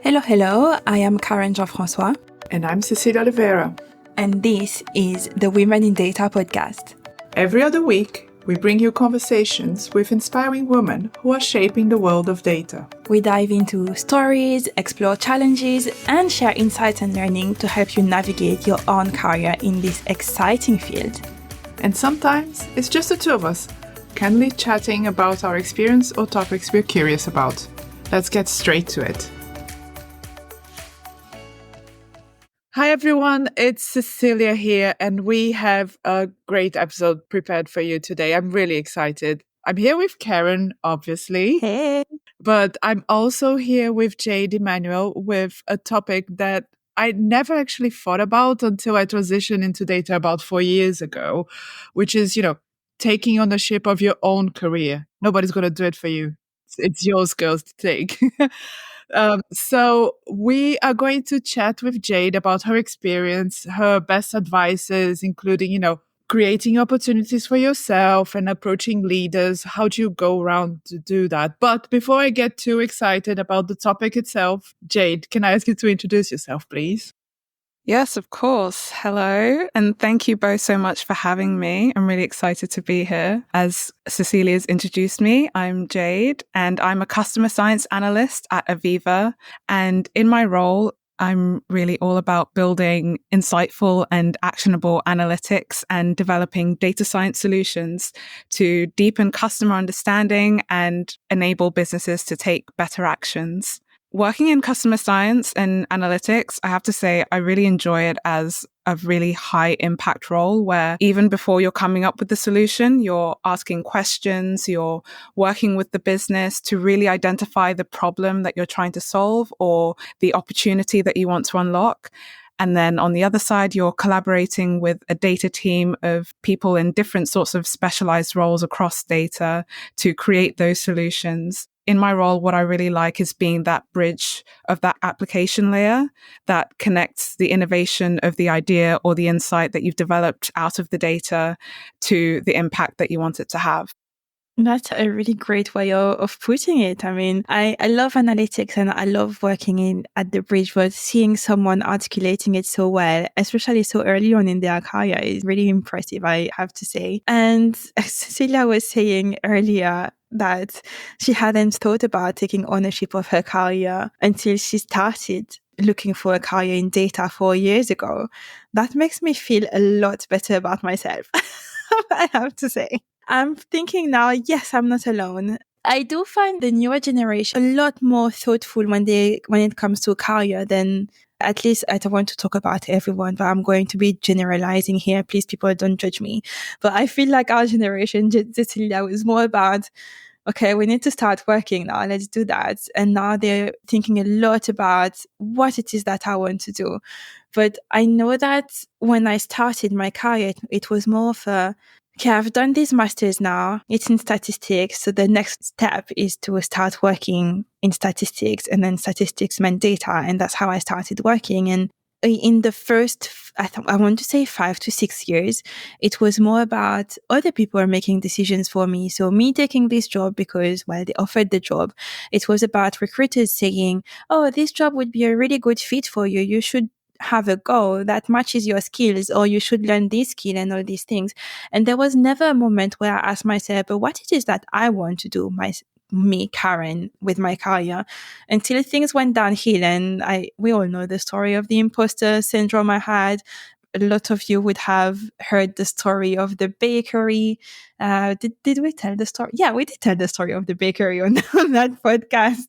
Hello, hello. I am Karen Jean-François. And I'm Cecilia Oliveira. And this is the Women in Data podcast. Every other week, we bring you conversations with inspiring women who are shaping the world of data. We dive into stories, explore challenges, and share insights and learning to help you navigate your own career in this exciting field. And sometimes it's just the two of us, candidly chatting about our experience or topics we're curious about. Let's get straight to it. Hi everyone, it's Cecilia here, and we have a great episode prepared for you today. I'm really excited. I'm here with Karen, obviously. Hey! But I'm also here with Jade Emmanuel with a topic that I never actually thought about until I transitioned into data about 4 years ago, which is, taking ownership of your own career. Nobody's going to do it for you. It's yours, girls, to take. So we are going to chat with Jade about her experience, her best advices, including, creating opportunities for yourself and approaching leaders. How do you go around to do that? But before I get too excited about the topic itself, Jade, can I ask you to introduce yourself, please? Yes, of course. Hello. And thank you both so much for having me. I'm really excited to be here. As Cecilia's introduced me, I'm Jade and I'm a Customer Science Analyst at Aviva. And in my role, I'm really all about building insightful and actionable analytics and developing data science solutions to deepen customer understanding and enable businesses to take better actions. Working in customer science and analytics, I have to say, I really enjoy it as a really high impact role where even before you're coming up with the solution, you're asking questions, you're working with the business to really identify the problem that you're trying to solve or the opportunity that you want to unlock. And then on the other side, you're collaborating with a data team of people in different sorts of specialized roles across data to create those solutions. In my role, what I really like is being that bridge of that application layer that connects the innovation of the idea or the insight that you've developed out of the data to the impact that you want it to have. That's a really great way of putting it. I mean, I love analytics and I love working at the bridge, but seeing someone articulating it so well, especially so early on in their career, is really impressive, I have to say. And Cecilia was saying earlier that she hadn't thought about taking ownership of her career until she started looking for a career in data 4 years ago. That makes me feel a lot better about myself, I have to say. I'm thinking now, yes, I'm not alone. I do find the newer generation a lot more thoughtful when it comes to career than, at least I don't want to talk about everyone, but I'm going to be generalizing here. Please, people, don't judge me. But I feel like our generation, Cecilia, was more about, okay, we need to start working now. Let's do that. And now they're thinking a lot about what it is that I want to do. But I know that when I started my career, it was more of a, okay, I've done this master's now. It's in statistics. So the next step is to start working in statistics, and then statistics meant data. And that's how I started working. And in the first, I want to say 5 to 6 years, it was more about other people making decisions for me. So me taking this job because, well, they offered the job. It was about recruiters saying, oh, this job would be a really good fit for you. You should have a go that matches your skills, or you should learn this skill and all these things. And there was never a moment where I asked myself, but what it is that I want to do, me, Karen, with my career, until things went downhill. And we all know the story of the imposter syndrome I had. A lot of you would have heard the story of the bakery. Did we tell the story? Yeah, we did tell the story of the bakery on that podcast.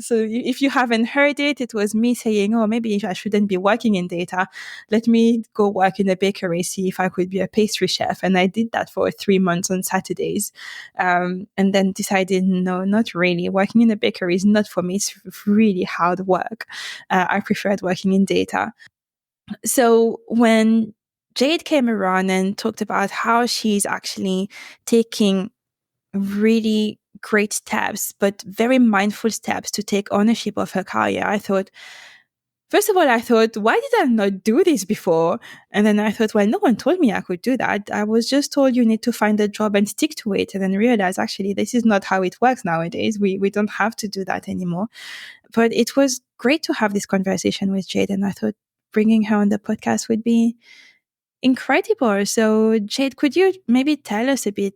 So if you haven't heard it, it was me saying, oh, maybe I shouldn't be working in data. Let me go work in a bakery, see if I could be a pastry chef. And I did that for 3 months on Saturdays. And then decided, no, not really. Working in a bakery is not for me. It's really hard work. I preferred working in data. So when Jade came around and talked about how she's actually taking really great steps, but very mindful steps to take ownership of her career, I thought, First of all, I thought, why did I not do this before? And then I thought, well, no one told me I could do that. I was just told you need to find a job and stick to it. And then realize actually this is not how it works nowadays. We don't have to do that anymore. But it was great to have this conversation with Jade. And I thought bringing her on the podcast would be incredible. So Jade, could you maybe tell us a bit?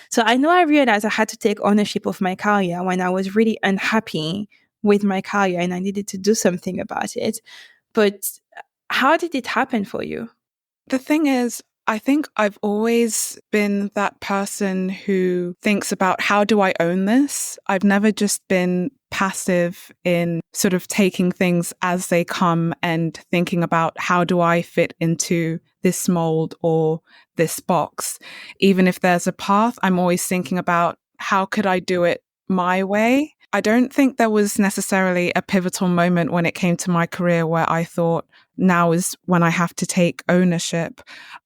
So I know I realized I had to take ownership of my career when I was really unhappy with my career and I needed to do something about it. But how did it happen for you? The thing is, I think I've always been that person who thinks about how do I own this? I've never just been passive in sort of taking things as they come and thinking about how do I fit into this mold or this box. Even if there's a path, I'm always thinking about how could I do it my way? I don't think there was necessarily a pivotal moment when it came to my career where I thought, now is when I have to take ownership.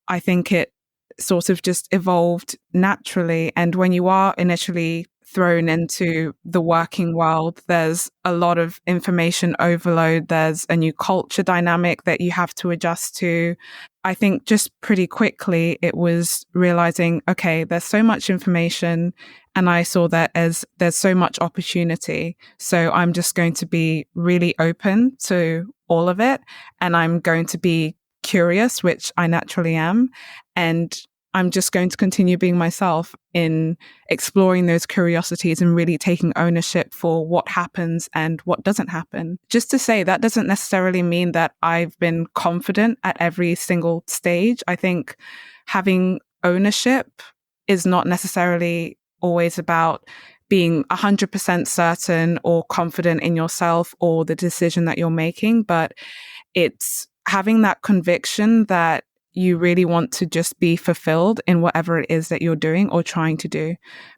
I think it sort of just evolved naturally. And when you are initially thrown into the working world, there's a lot of information overload. There's a new culture dynamic that you have to adjust to. I think just pretty quickly it was realizing, okay, there's so much information and I saw that as there's so much opportunity. So I'm just going to be really open to all of it. And I'm going to be curious, which I naturally am. And I'm just going to continue being myself in exploring those curiosities and really taking ownership for what happens and what doesn't happen. Just to say, that doesn't necessarily mean that I've been confident at every single stage. I think having ownership is not necessarily always about being 100% certain or confident in yourself or the decision that you're making, but it's having that conviction that you really want to just be fulfilled in whatever it is that you're doing or trying to do.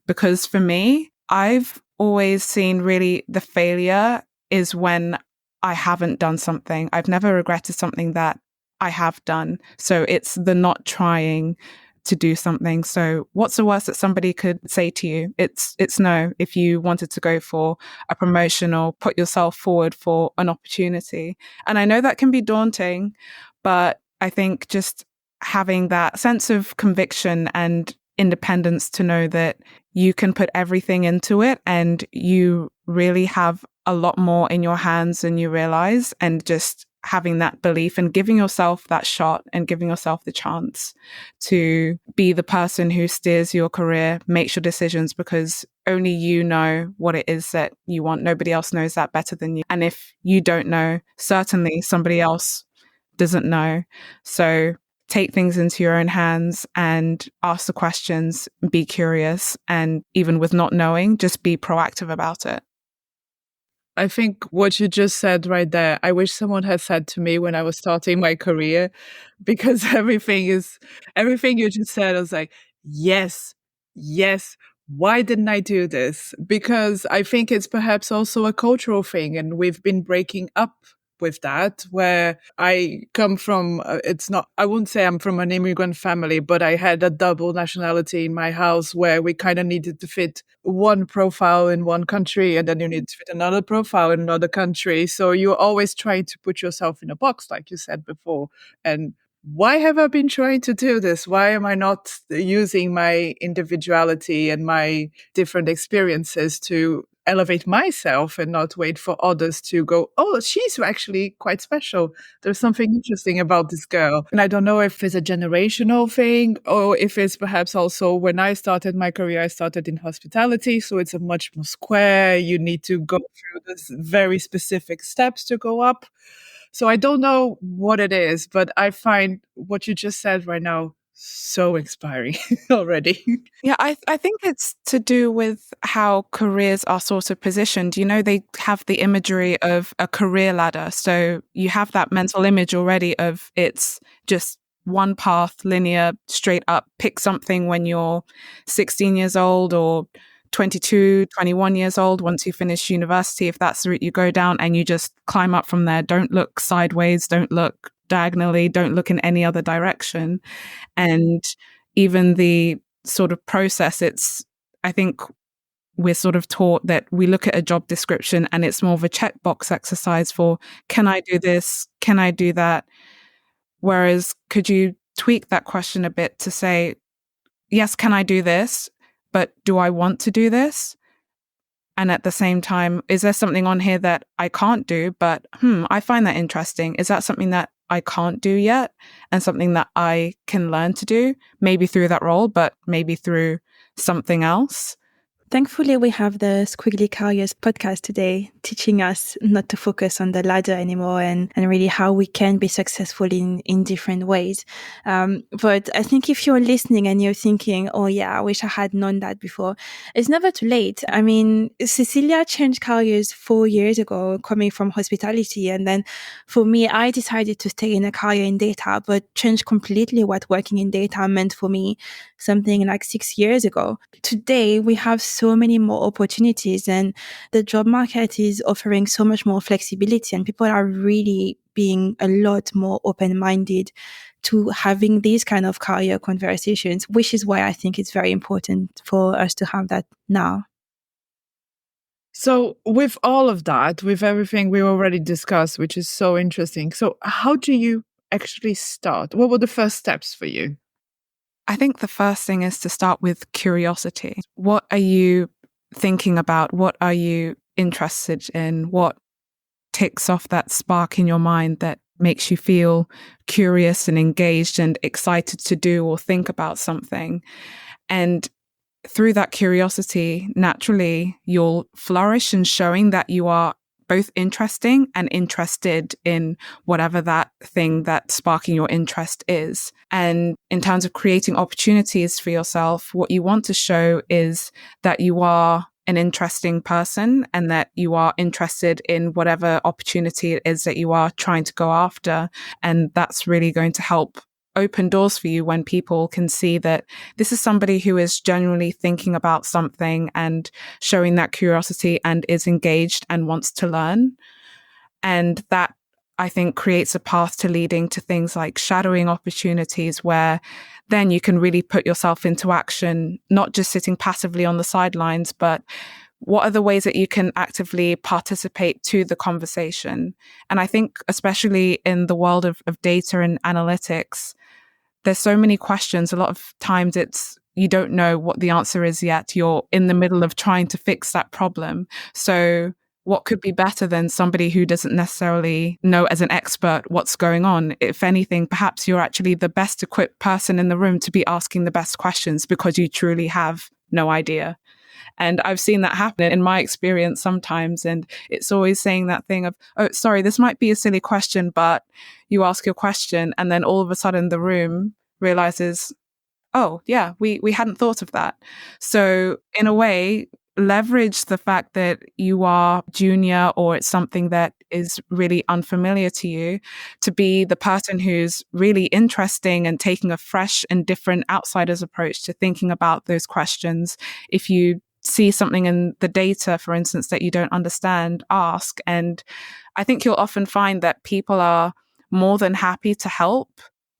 Because for me, I've always seen really the failure is when I haven't done something. I've never regretted something that I have done. So it's the not trying to do something. So what's the worst that somebody could say to you? It's no, if you wanted to go for a promotion or put yourself forward for an opportunity. And I know that can be daunting, but I think just having that sense of conviction and independence to know that you can put everything into it and you really have a lot more in your hands than you realize, and just having that belief and giving yourself that shot and giving yourself the chance to be the person who steers your career, makes your decisions, because only you know what it is that you want. Nobody else knows that better than you. And if you don't know, certainly somebody else doesn't know. So take things into your own hands and ask the questions, be curious, and even with not knowing, just be proactive about it. I think what you just said right there, I wish someone had said to me when I was starting my career, because everything you just said, I was like, yes, yes. Why didn't I do this? Because I think it's perhaps also a cultural thing, and we've been breaking up with that, where I come from, I wouldn't say I'm from an immigrant family, but I had a double nationality in my house where we kind of needed to fit one profile in one country and then you need to fit another profile in another country. So you're always trying to put yourself in a box, like you said before. And why have I been trying to do this? Why am I not using my individuality and my different experiences to elevate myself and not wait for others to go, oh, she's actually quite special. There's something interesting about this girl. And I don't know if it's a generational thing or if it's perhaps also when I started my career, I started in hospitality. So it's a much more square. You need to go through this very specific steps to go up. So I don't know what it is, but I find what you just said right now so inspiring already. Yeah, I think it's to do with how careers are sort of positioned. You know, they have the imagery of a career ladder. So you have that mental image already of it's just one path, linear, straight up. Pick something when you're 16 years old or 22, 21 years old, once you finish university, if that's the route you go down, and you just climb up from there. Don't look sideways, don't look diagonally, don't look in any other direction. And even the sort of process, I think we're sort of taught that we look at a job description and it's more of a checkbox exercise for, can I do this? Can I do that? Whereas could you tweak that question a bit to say, yes, can I do this? But do I want to do this? And at the same time, is there something on here that I can't do, but I find that interesting. Is that something that I can't do yet and something that I can learn to do, maybe through that role, but maybe through something else? Thankfully, we have the Squiggly Careers podcast today, teaching us not to focus on the ladder anymore and really how we can be successful in different ways. But I think if you're listening and you're thinking, oh yeah, I wish I had known that before, it's never too late. I mean, Cecilia changed careers 4 years ago, coming from hospitality. And then for me, I decided to stay in a career in data, but changed completely what working in data meant for me something like 6 years ago. Today, we have so many more opportunities and the job market is offering so much more flexibility and people are really being a lot more open-minded to having these kind of career conversations, which is why I think it's very important for us to have that now. So with all of that, with everything we already discussed, which is so interesting, so how do you actually start? What were the first steps for you? I think the first thing is to start with curiosity. What are you thinking about? What are you interested in? What ticks off that spark in your mind that makes you feel curious and engaged and excited to do or think about something? And through that curiosity, naturally, you'll flourish in showing that you are both interesting and interested in whatever that thing that's sparking your interest is. And in terms of creating opportunities for yourself, what you want to show is that you are an interesting person and that you are interested in whatever opportunity it is that you are trying to go after. And that's really going to help open doors for you when people can see that this is somebody who is genuinely thinking about something and showing that curiosity and is engaged and wants to learn. And that, I think, creates a path to leading to things like shadowing opportunities where then you can really put yourself into action, not just sitting passively on the sidelines, but what are the ways that you can actively participate to the conversation? And I think especially in the world of data and analytics, there's so many questions. A lot of times you don't know what the answer is yet. You're in the middle of trying to fix that problem. So what could be better than somebody who doesn't necessarily know as an expert what's going on? If anything, perhaps you're actually the best equipped person in the room to be asking the best questions because you truly have no idea. And I've seen that happen in my experience sometimes. And it's always saying that thing of, oh, sorry, this might be a silly question, but you ask your question and then all of a sudden the room realizes, oh, yeah, we hadn't thought of that. So in a way, leverage the fact that you are junior or it's something that is really unfamiliar to you to be the person who's really interesting and taking a fresh and different outsider's approach to thinking about those questions. If you see something in the data, for instance, that you don't understand, ask. And I think you'll often find that people are more than happy to help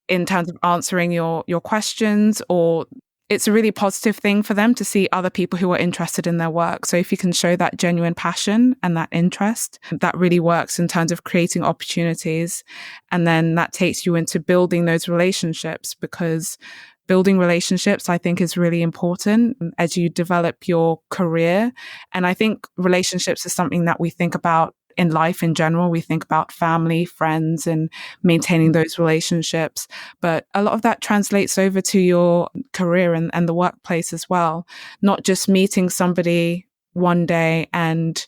in terms of answering your questions, or it's a really positive thing for them to see other people who are interested in their work. So if you can show that genuine passion and that interest, that really works in terms of creating opportunities. And then that takes you into building those relationships, because building relationships, I think, is really important as you develop your career. And I think relationships is something that we think about in life in general. We think about family, friends, and maintaining those relationships. But a lot of that translates over to your career and the workplace as well. Not just meeting somebody one day and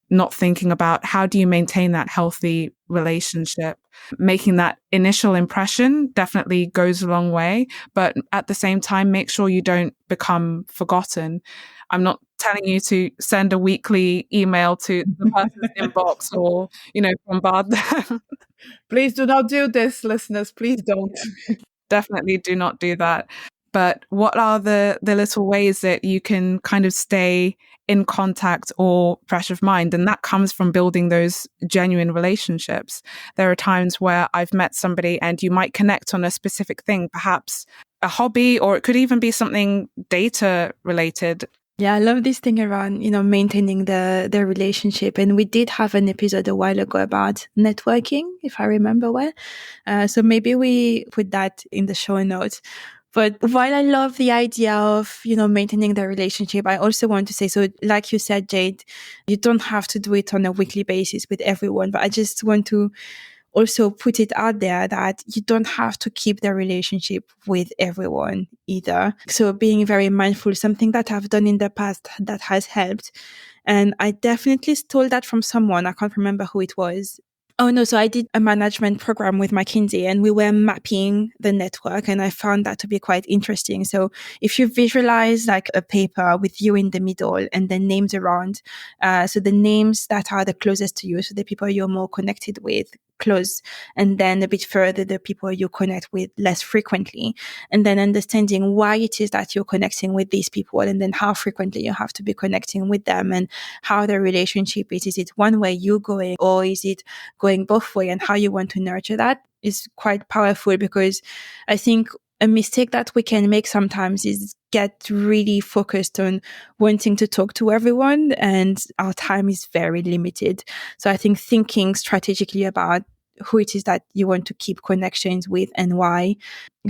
not thinking about how do you maintain that healthy relationship. Making that initial impression definitely goes a long way, but at the same time, make sure you don't become forgotten. I'm not telling you to send a weekly email to the person's inbox or, bombard them. Please do not do this, listeners. Please don't. Definitely do not do that. But what are the little ways that you can kind of stay in contact or fresh of mind? And that comes from building those genuine relationships. There are times where I've met somebody and you might connect on a specific thing, perhaps a hobby, or it could even be something data related. Yeah, I love this thing around, maintaining the relationship. And we did have an episode a while ago about networking, if I remember well. So maybe we put that in the show notes. But while I love the idea of, maintaining the relationship, I also want to say, so like you said, Jade, you don't have to do it on a weekly basis with everyone, but I just want to also put it out there that you don't have to keep the relationship with everyone either. So being very mindful, something that I've done in the past that has helped. And I definitely stole that from someone. I can't remember who it was. Oh no, so I did a management program with McKinsey and we were mapping the network and I found that to be quite interesting. So if you visualize like a paper with you in the middle and then names around, so the names that are the closest to you, so the people you're more connected with, close, and then a bit further the people you connect with less frequently, and then understanding why it is that you're connecting with these people and then how frequently you have to be connecting with them and how the relationship is it one way you going or is it going both way, and how you want to nurture that is quite powerful. Because I think a mistake that we can make sometimes is get really focused on wanting to talk to everyone and our time is very limited. So I think thinking strategically about who it is that you want to keep connections with and why.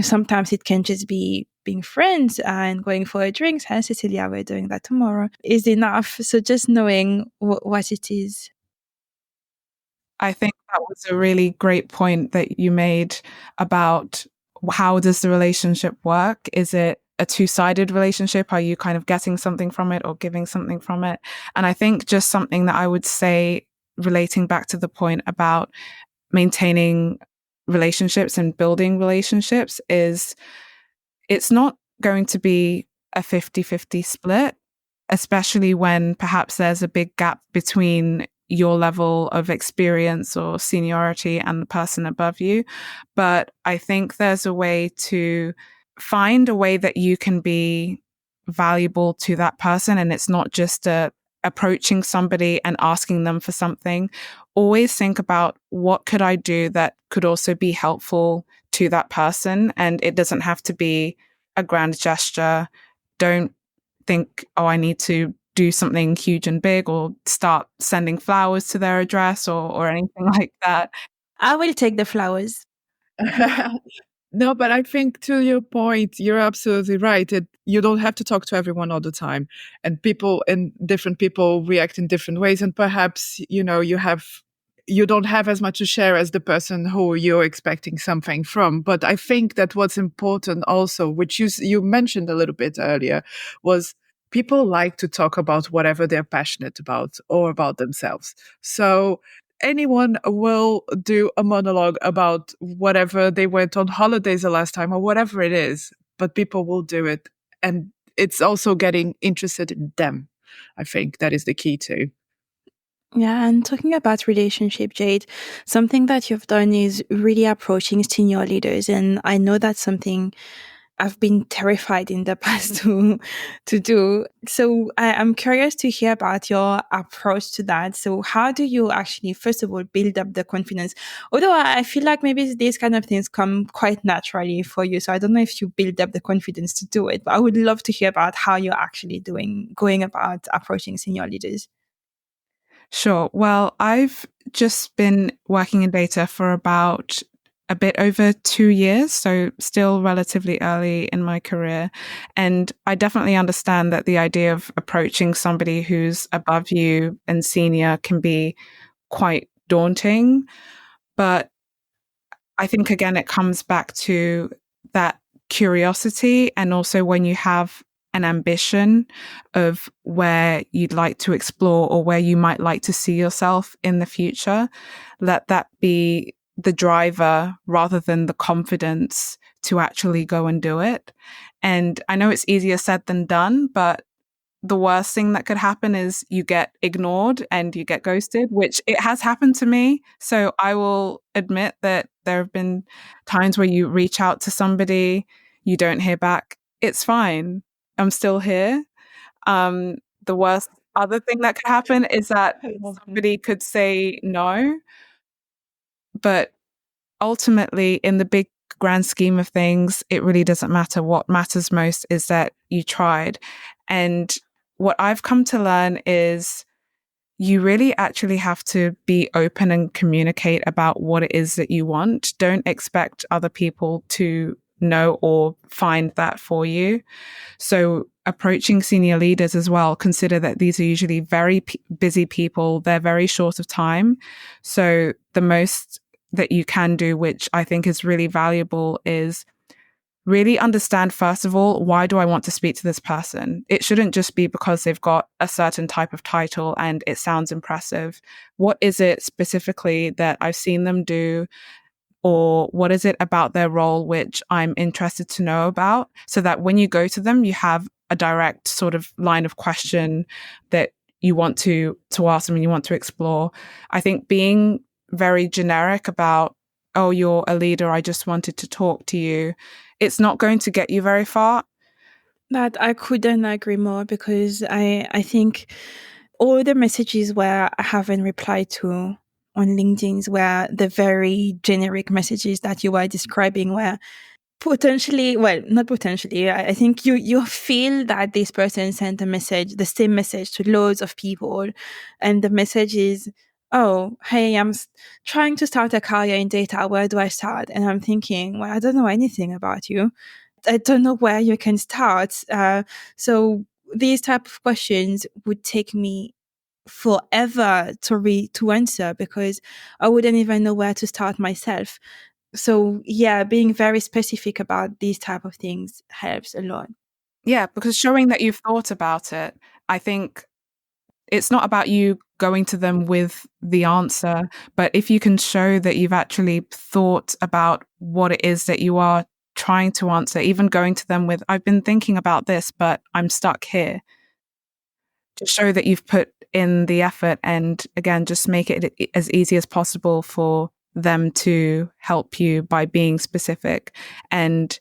Sometimes it can just be being friends and going for a drink. And Cecilia, we're doing that tomorrow is enough. So just knowing what it is. I think that was a really great point that you made about how does the relationship work? Is it a two-sided relationship? Are you kind of getting something from it or giving something from it? And I think just something that I would say relating back to the point about maintaining relationships and building relationships is it's not going to be a 50-50 split, especially when perhaps there's a big gap between your level of experience or seniority and the person above you. But I think there's a way to find a way that you can be valuable to that person. And it's not just approaching somebody and asking them for something. Always think about what could I do that could also be helpful to that person. And it doesn't have to be a grand gesture. Don't think, oh, I need to do something huge and big or start sending flowers to their address or anything like that. I will take the flowers. No, but I think to your point, you're absolutely right. You don't have to talk to everyone all the time, and different people react in different ways. And perhaps, you don't have as much to share as the person who you're expecting something from. But I think that what's important also, which you mentioned a little bit earlier, was people like to talk about whatever they're passionate about or about themselves. So anyone will do a monologue about whatever they went on holidays the last time or whatever it is, but people will do it. And it's also getting interested in them. I think that is the key too. Yeah, and talking about relationship, Jade, something that you've done is really approaching senior leaders. And I know that's something I've been terrified in the past to do. So I'm curious to hear about your approach to that. So how do you actually, first of all, build up the confidence? Although I feel like maybe these kind of things come quite naturally for you. So I don't know if you build up the confidence to do it, but I would love to hear about how you're actually going about approaching senior leaders. Sure. Well, I've just been working in data for about a bit over 2 years, so still relatively early in my career. And I definitely understand that the idea of approaching somebody who's above you and senior can be quite daunting. But I think, again, it comes back to that curiosity. And also when you have an ambition of where you'd like to explore or where you might like to see yourself in the future, let that be the driver rather than the confidence to actually go and do it. And I know it's easier said than done, but the worst thing that could happen is you get ignored and you get ghosted, which it has happened to me. So I will admit that there have been times where you reach out to somebody, you don't hear back. It's fine. I'm still here. The worst other thing that could happen is that somebody could say no, but ultimately, in the big grand scheme of things, it really doesn't matter. What matters most is that you tried. And what I've come to learn is you really actually have to be open and communicate about what it is that you want. Don't expect other people to know or find that for you. So approaching senior leaders as well, consider that these are usually very busy people. They're very short of time. So the most that you can do, which I think is really valuable, is really understand, first of all, why do I want to speak to this person? It shouldn't just be because they've got a certain type of title and it sounds impressive. What is it specifically that I've seen them do? Or what is it about their role which I'm interested to know about, so that when you go to them, you have a direct sort of line of question that you want to ask them and you want to explore. I think being very generic about, oh, you're a leader, I just wanted to talk to you, it's not going to get you very far. That I couldn't agree more, because I think all the messages where I haven't replied to on LinkedIn were the very generic messages that you were describing, where potentially, well, not potentially, I think you feel that this person sent a message, the same message to loads of people, and the message is, oh, hey, I'm trying to start a career in data, where do I start? And I'm thinking, well, I don't know anything about you. I don't know where you can start. So these type of questions would take me forever to answer, because I wouldn't even know where to start myself. So yeah, being very specific about these type of things helps a lot. Yeah, because showing that you've thought about it, I think it's not about you going to them with the answer, but if you can show that you've actually thought about what it is that you are trying to answer, even going to them with, I've been thinking about this, but I'm stuck here, to show that you've put in the effort, and again, just make it as easy as possible for them to help you by being specific. And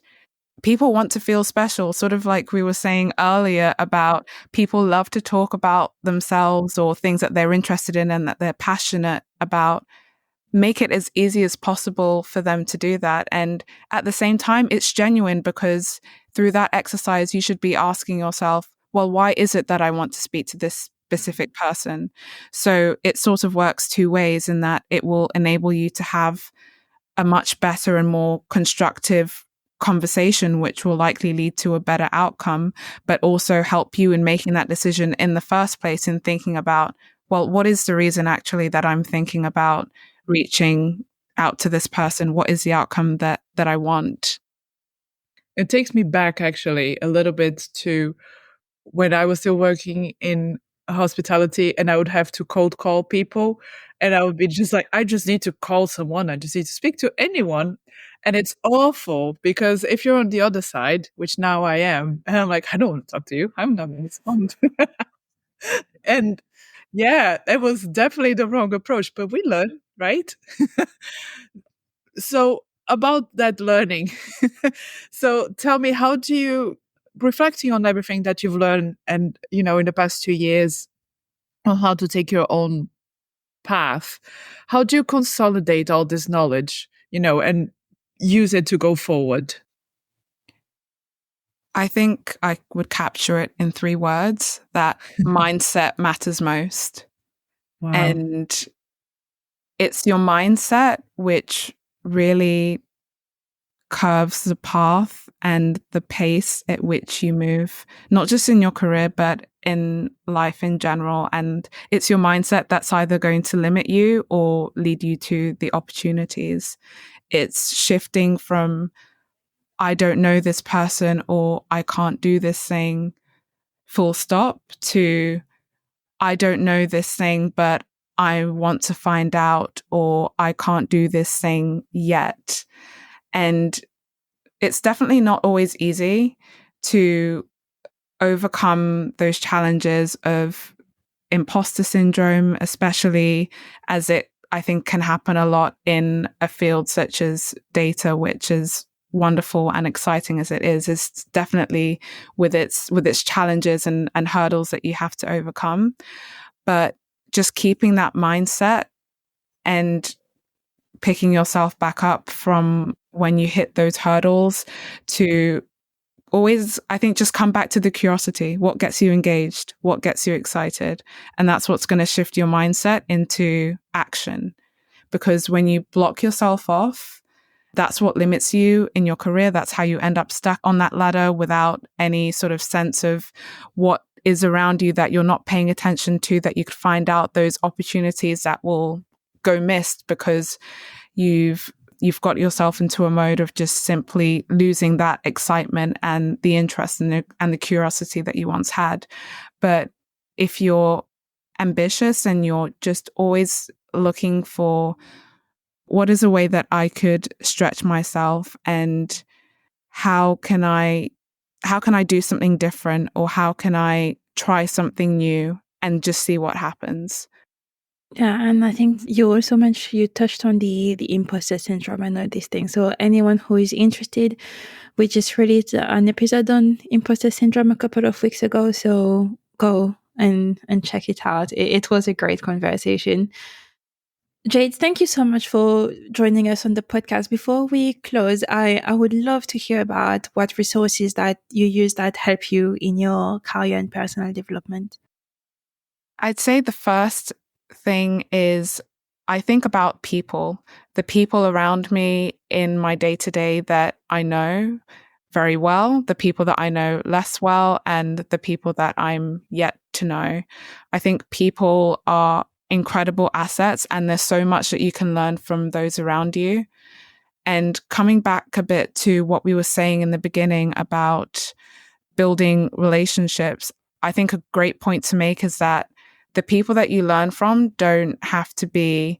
people want to feel special, sort of like we were saying earlier about people love to talk about themselves or things that they're interested in and that they're passionate about. Make it as easy as possible for them to do that. And at the same time, it's genuine, because through that exercise, you should be asking yourself, well, why is it that I want to speak to this specific person? So it sort of works two ways, in that it will enable you to have a much better and more constructive conversation, which will likely lead to a better outcome, but also help you in making that decision in the first place, in thinking about, well, what is the reason actually that I'm thinking about reaching out to this person? What is the outcome that I want? It takes me back actually a little bit to when I was still working in hospitality, and I would have to cold call people, and I would be just like, I just need to call someone. I just need to speak to anyone. And it's awful, because if you're on the other side, which now I am, and I'm like, I don't want to talk to you, I'm not going to respond. And yeah, that was definitely the wrong approach, but we learn, right? So about that learning, so tell me, how do you, reflecting on everything that you've learned and, in the past 2 years, on how to take your own path, how do you consolidate all this knowledge, and use it to go forward? I think I would capture it in 3 words, that mindset matters most. Wow. And it's your mindset which really curves the path and the pace at which you move, not just in your career, but in life in general. And it's your mindset that's either going to limit you or lead you to the opportunities. It's shifting from, I don't know this person, or I can't do this thing, full stop, to I don't know this thing, but I want to find out, or I can't do this thing yet. And it's definitely not always easy to overcome those challenges of imposter syndrome, especially as it, I think, can happen a lot in a field such as data, which is wonderful and exciting as it is definitely with its challenges and hurdles that you have to overcome. But just keeping that mindset and picking yourself back up from when you hit those hurdles, to always, I think, just come back to the curiosity. What gets you engaged? What gets you excited? And that's what's going to shift your mindset into action. Because when you block yourself off, that's what limits you in your career. That's how you end up stuck on that ladder without any sort of sense of what is around you that you're not paying attention to, that you could find out those opportunities that will go missed because you've got yourself into a mode of just simply losing that excitement and the interest and the curiosity that you once had. But if you're ambitious and you're just always looking for what is a way that I could stretch myself, and how can I do something different, or how can I try something new and just see what happens? Yeah, and I think you also mentioned, you touched on the imposter syndrome and all these things. So anyone who is interested, we just released an episode on imposter syndrome a couple of weeks ago. So go and check it out. It was a great conversation. Jade, thank you so much for joining us on the podcast. Before we close, I would love to hear about what resources that you use that help you in your career and personal development. I'd say the first thing is I think about people, the people around me in my day-to-day that I know very well, the people that I know less well, and the people that I'm yet to know. I think people are incredible assets, and there's so much that you can learn from those around you. And coming back a bit to what we were saying in the beginning about building relationships, I think a great point to make is that the people that you learn from don't have to be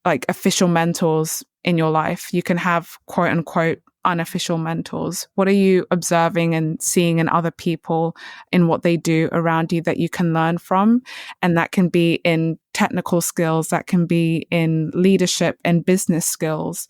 like official mentors in your life. You can have quote unquote unofficial mentors. What are you observing and seeing in other people, in what they do around you, that you can learn from? And that can be in technical skills, that can be in leadership and business skills.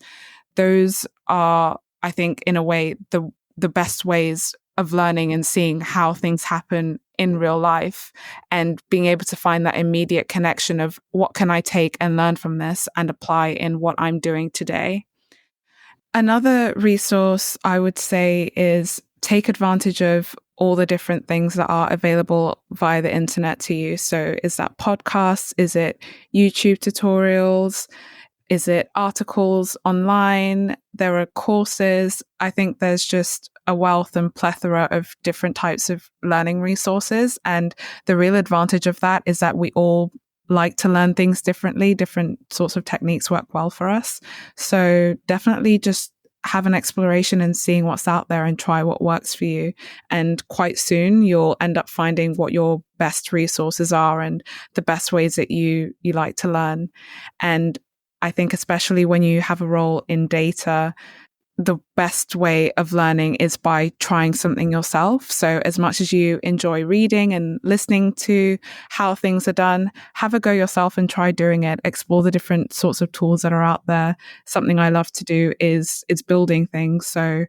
Those are, I think, in a way, the best ways of learning and seeing how things happen in real life, and being able to find that immediate connection of what can I take and learn from this and apply in what I'm doing today. Another resource I would say is take advantage of all the different things that are available via the internet to you. So is that podcasts? Is it YouTube tutorials? Is it articles online? There are courses. I think there's just a wealth and plethora of different types of learning resources. And the real advantage of that is that we all like to learn things differently. Different sorts of techniques work well for us. So definitely just have an exploration and seeing what's out there and try what works for you. And quite soon you'll end up finding what your best resources are and the best ways that you like to learn. And I think especially when you have a role in data, the best way of learning is by trying something yourself. So as much as you enjoy reading and listening to how things are done, have a go yourself and try doing it. Explore the different sorts of tools that are out there. Something I love to do is building things. So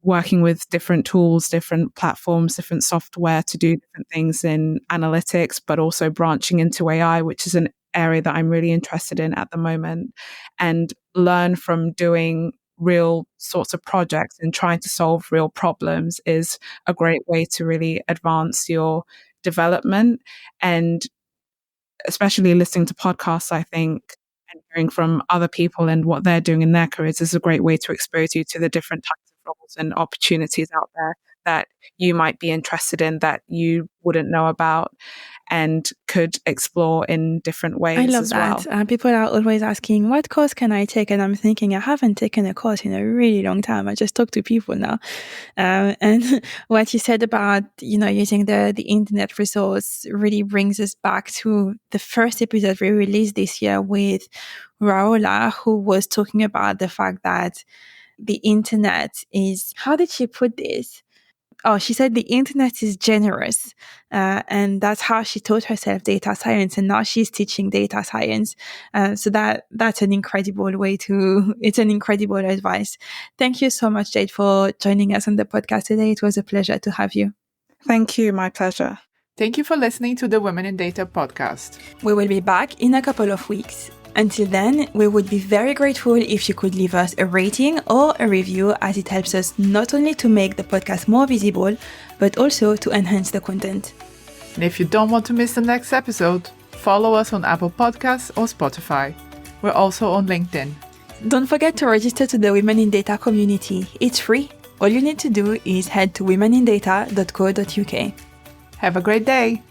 working with different tools, different platforms, different software to do different things in analytics, but also branching into AI, which is an area that I'm really interested in at the moment, and learn from doing real sorts of projects and trying to solve real problems is a great way to really advance your development. And especially listening to podcasts, I think, and hearing from other people and what they're doing in their careers is a great way to expose you to the different types of roles and opportunities out there that you might be interested in, that you wouldn't know about and could explore in different ways. I love as that. well. People are always asking, what course can I take? And I'm thinking, I haven't taken a course in a really long time. I just talk to people now. And what you said about, using the internet resource really brings us back to the first episode we released this year with Raola, who was talking about the fact that the internet is, how did she put this? Oh, she said the internet is generous. And that's how she taught herself data science. And now she's teaching data science. So that's an incredible it's an incredible advice. Thank you so much, Jade, for joining us on the podcast today. It was a pleasure to have you. Thank you. My pleasure. Thank you for listening to the Women in Data podcast. We will be back in a couple of weeks. Until then, we would be very grateful if you could leave us a rating or a review, as it helps us not only to make the podcast more visible, but also to enhance the content. And if you don't want to miss the next episode, follow us on Apple Podcasts or Spotify. We're also on LinkedIn. Don't forget to register to the Women in Data community. It's free. All you need to do is head to womenindata.co.uk. Have a great day!